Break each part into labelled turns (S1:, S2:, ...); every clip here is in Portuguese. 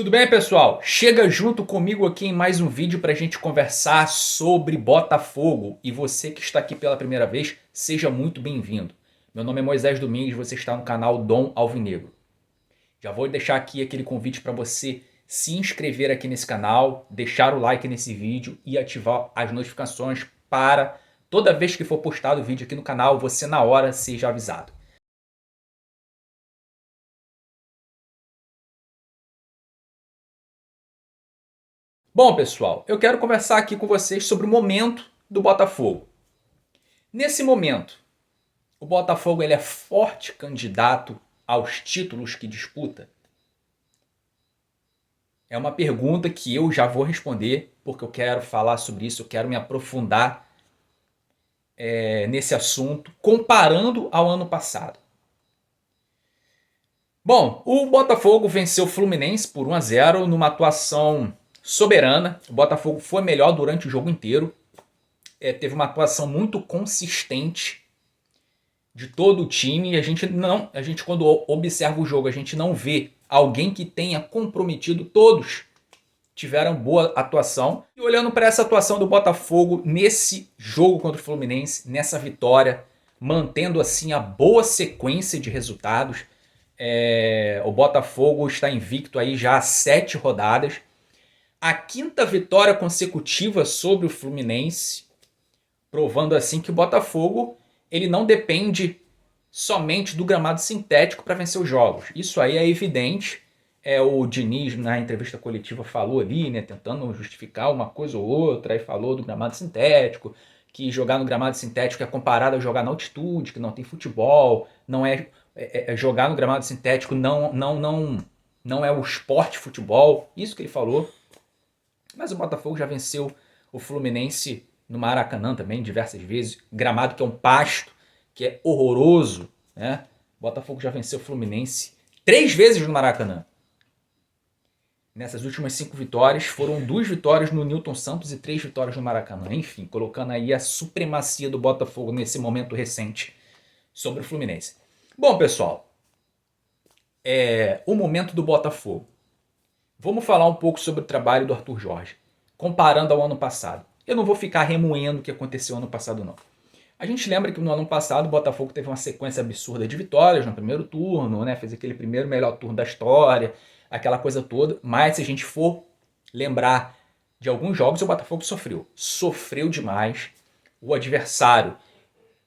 S1: Tudo bem, pessoal? Chega junto comigo aqui em mais um vídeo para a gente conversar sobre Botafogo. E você que está aqui pela primeira vez, seja muito bem-vindo. Meu nome é Moisés Domingues, você está no canal Dom Alvinegro. Já vou deixar aqui aquele convite para você se inscrever aqui nesse canal, deixar o like nesse vídeo e ativar as notificações para toda vez que for postado o vídeo aqui no canal, você na hora seja avisado. Bom, pessoal, eu quero conversar aqui com vocês sobre o momento do Botafogo. Nesse momento, o Botafogo ele é forte candidato aos títulos que disputa? É uma pergunta que eu já vou responder, porque eu quero falar sobre isso, eu quero me aprofundar nesse assunto, comparando ao ano passado. Bom, o Botafogo venceu o Fluminense por 1-0 numa atuação soberana. O Botafogo foi melhor durante o jogo inteiro. Teve uma atuação muito consistente de todo o time. A gente quando observa o jogo, a gente não vê alguém que tenha comprometido. Todos tiveram boa atuação. E olhando para essa atuação do Botafogo nesse jogo contra o Fluminense, nessa vitória, mantendo assim a boa sequência de resultados, o Botafogo está invicto aí já há 7 rodadas. A 5ª vitória consecutiva sobre o Fluminense, provando assim que o Botafogo ele não depende somente do gramado sintético para vencer os jogos. Isso aí é evidente. O Diniz, na entrevista coletiva, falou ali, né, tentando justificar uma coisa ou outra, aí falou do gramado sintético, que jogar no gramado sintético é comparado a jogar na altitude, que não tem futebol, não jogar no gramado sintético não é o esporte futebol, isso que ele falou. Mas o Botafogo já venceu o Fluminense no Maracanã também diversas vezes, gramado que é um pasto, que é horroroso, né? O Botafogo já venceu o Fluminense 3 vezes no Maracanã. Nessas últimas 5 vitórias, foram 2 vitórias no Newton Santos e 3 vitórias no Maracanã. Enfim, colocando aí a supremacia do Botafogo nesse momento recente sobre o Fluminense. Bom, pessoal, o momento do Botafogo. Vamos falar um pouco sobre o trabalho do Arthur Jorge, comparando ao ano passado. Eu não vou ficar remoendo o que aconteceu ano passado, não. A gente lembra que no ano passado o Botafogo teve uma sequência absurda de vitórias no primeiro turno, né? Fez aquele primeiro melhor turno da história, aquela coisa toda. Mas se a gente for lembrar de alguns jogos, o Botafogo sofreu. Sofreu demais. O adversário,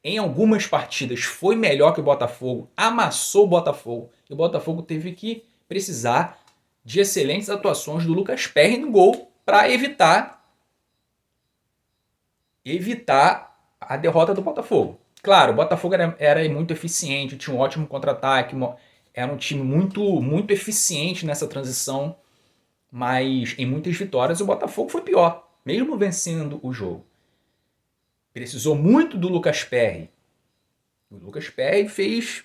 S1: em algumas partidas, foi melhor que o Botafogo, amassou o Botafogo. E o Botafogo teve que precisar de excelentes atuações do Lucas Perry no gol para evitar a derrota do Botafogo. Claro, o Botafogo era muito eficiente, tinha um ótimo contra-ataque, era um time muito eficiente nessa transição, mas em muitas vitórias o Botafogo foi pior, mesmo vencendo o jogo. Precisou muito do Lucas Perry. O Lucas Perry fez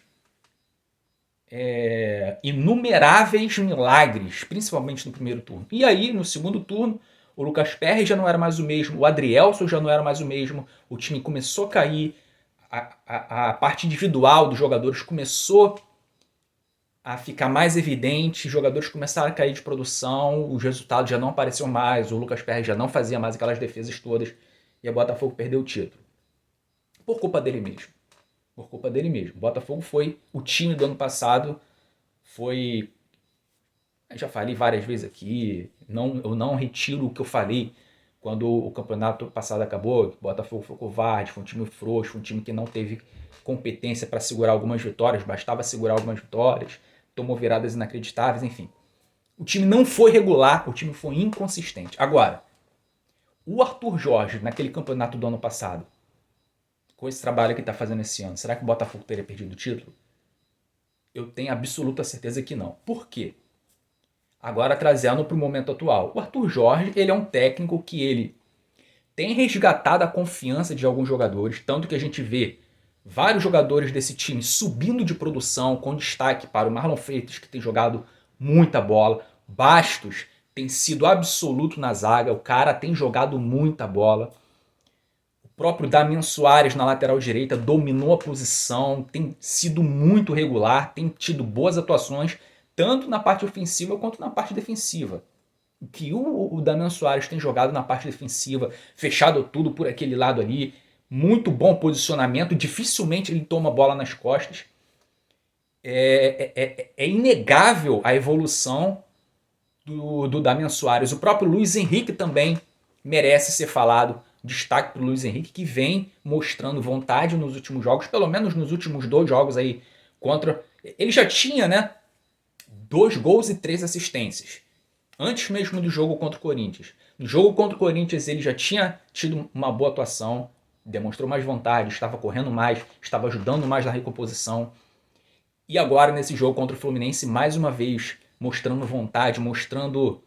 S1: inumeráveis milagres, principalmente no primeiro turno. E aí, no segundo turno, o Lucas Perry já não era mais o mesmo, o Adrielson já não era mais o mesmo, o time começou a cair, a parte individual dos jogadores começou a ficar mais evidente, os jogadores começaram a cair de produção, os resultados já não apareciam mais, o Lucas Perry já não fazia mais aquelas defesas todas, e o Botafogo perdeu o título. Por culpa dele mesmo. Por culpa dele mesmo. O Botafogo foi o time do ano passado, foi... Eu já falei várias vezes aqui, eu não retiro o que eu falei quando o campeonato passado acabou. O Botafogo foi covarde, foi um time frouxo, foi um time que não teve competência para segurar algumas vitórias, bastava segurar algumas vitórias, tomou viradas inacreditáveis, enfim. O time não foi regular, o time foi inconsistente. Agora, o Arthur Jorge, naquele campeonato do ano passado, com esse trabalho que está fazendo esse ano, será que o Botafogo teria perdido o título? Eu tenho absoluta certeza que não. Por quê? Agora trazendo para o momento atual. O Arthur Jorge, ele é um técnico que ele tem resgatado a confiança de alguns jogadores, tanto que a gente vê vários jogadores desse time subindo de produção, com destaque para o Marlon Freitas, que tem jogado muita bola. Bastos tem sido absoluto na zaga, o cara tem jogado muita bola. O próprio Damian Soares na lateral direita dominou a posição, tem sido muito regular, tem tido boas atuações, tanto na parte ofensiva quanto na parte defensiva. O que o Damian Soares tem jogado na parte defensiva, fechado tudo por aquele lado ali, muito bom posicionamento, dificilmente ele toma bola nas costas. É inegável a evolução do Damian Soares. O próprio Luiz Henrique também merece ser falado. Destaque para o Luiz Henrique, que vem mostrando vontade nos últimos jogos, pelo menos nos últimos 2 jogos aí contra... Ele já tinha, né, 2 gols e 3 assistências, antes mesmo do jogo contra o Corinthians. No jogo contra o Corinthians ele já tinha tido uma boa atuação, demonstrou mais vontade, estava correndo mais, estava ajudando mais na recomposição. E agora nesse jogo contra o Fluminense, mais uma vez, mostrando vontade, mostrando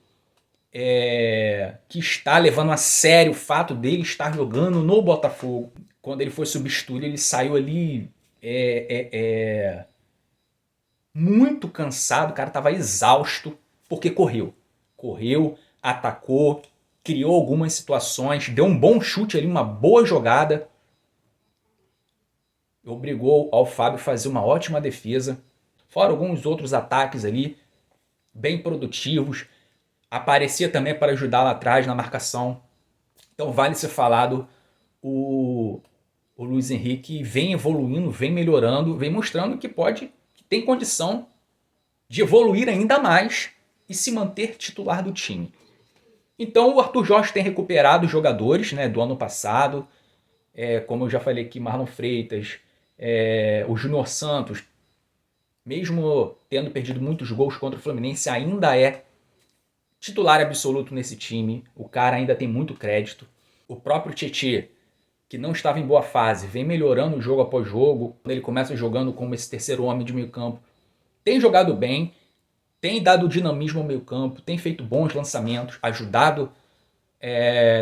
S1: que está levando a sério o fato dele estar jogando no Botafogo. Quando ele foi substituído, ele saiu ali muito cansado, o cara estava exausto, porque correu, atacou, criou algumas situações, deu um bom chute ali, uma boa jogada, obrigou ao Fábio a fazer uma ótima defesa, fora alguns outros ataques ali, bem produtivos, aparecia também para ajudar lá atrás na marcação. Então vale ser falado, o Luiz Henrique vem evoluindo, vem melhorando, vem mostrando que tem condição de evoluir ainda mais e se manter titular do time. Então o Arthur Jorge tem recuperado os jogadores, né, do ano passado, como eu já falei aqui, Marlon Freitas, o Júnior Santos, mesmo tendo perdido muitos gols contra o Fluminense, ainda é titular absoluto nesse time, o cara ainda tem muito crédito. O próprio Tietê, que não estava em boa fase, vem melhorando jogo após jogo. Quando ele começa jogando como esse terceiro homem de meio campo, tem jogado bem, tem dado dinamismo ao meio campo, tem feito bons lançamentos, ajudado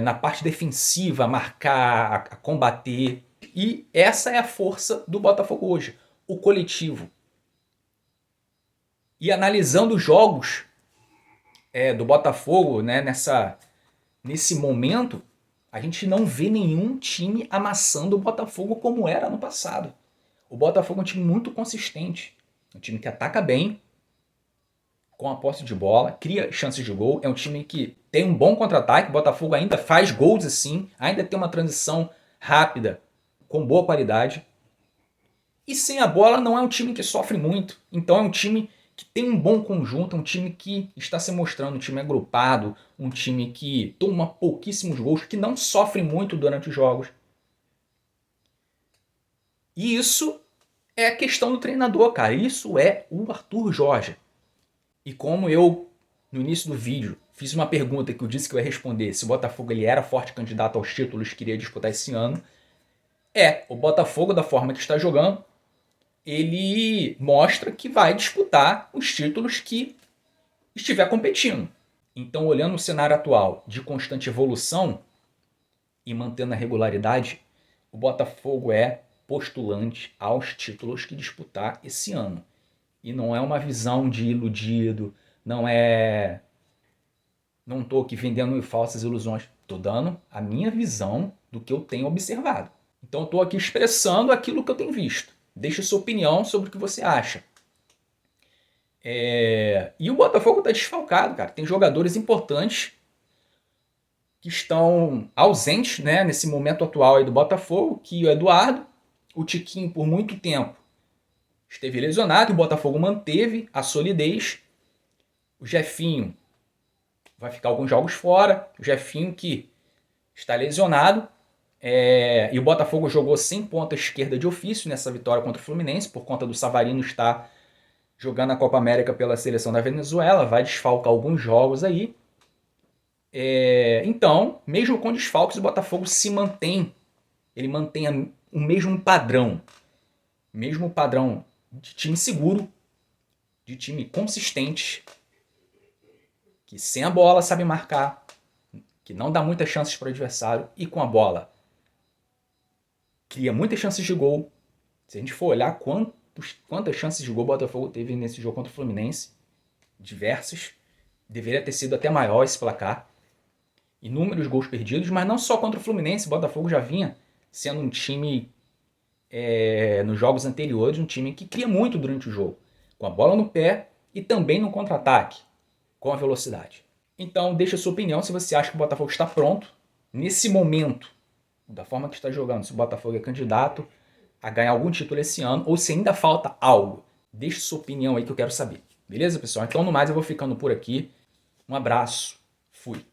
S1: na parte defensiva a marcar, a combater. E essa é a força do Botafogo hoje, o coletivo. E analisando os jogos do Botafogo, né, nesse momento, a gente não vê nenhum time amassando o Botafogo como era no passado. O Botafogo é um time muito consistente, um time que ataca bem, com a posse de bola, cria chances de gol, é um time que tem um bom contra-ataque, o Botafogo ainda faz gols assim, ainda tem uma transição rápida, com boa qualidade. E sem a bola não é um time que sofre muito, então é um time que tem um bom conjunto, um time que está se mostrando um time agrupado, um time que toma pouquíssimos gols, que não sofre muito durante os jogos. E isso é a questão do treinador, cara. Isso é o Arthur Jorge. E como eu, no início do vídeo, fiz uma pergunta que eu disse que eu ia responder se o Botafogo ele era forte candidato aos títulos que iria disputar esse ano, o Botafogo, da forma que está jogando, ele mostra que vai disputar os títulos que estiver competindo. Então, olhando o cenário atual de constante evolução e mantendo a regularidade, o Botafogo é postulante aos títulos que disputar esse ano. E não é uma visão de iludido, não estou aqui vendendo falsas ilusões, estou dando a minha visão do que eu tenho observado. Então, estou aqui expressando aquilo que eu tenho visto. Deixe sua opinião sobre o que você acha. E o Botafogo está desfalcado, cara. Tem jogadores importantes que estão ausentes, né, nesse momento atual aí do Botafogo, que o Eduardo, o Tiquinho por muito tempo esteve lesionado, e o Botafogo manteve a solidez. O Jefinho vai ficar alguns jogos fora. O Jefinho que está lesionado. E o Botafogo jogou sem ponta esquerda de ofício nessa vitória contra o Fluminense, por conta do Savarino estar jogando a Copa América pela seleção da Venezuela, vai desfalcar alguns jogos aí. Então, mesmo com desfalques, o Botafogo se mantém, ele mantém o mesmo padrão de time seguro, de time consistente, que sem a bola sabe marcar, que não dá muitas chances para o adversário, e com a bola cria muitas chances de gol. Se a gente for olhar quantas chances de gol o Botafogo teve nesse jogo contra o Fluminense, diversas, deveria ter sido até maior esse placar. Inúmeros gols perdidos, mas não só contra o Fluminense, o Botafogo já vinha sendo um time, nos jogos anteriores, um time que cria muito durante o jogo. Com a bola no pé, e também no contra-ataque, com a velocidade. Então, deixa a sua opinião se você acha que o Botafogo está pronto, nesse momento, da forma que está jogando, se o Botafogo é candidato a ganhar algum título esse ano, ou se ainda falta algo. Deixa sua opinião aí que eu quero saber. Beleza, pessoal? Então, no mais, eu vou ficando por aqui. Um abraço. Fui.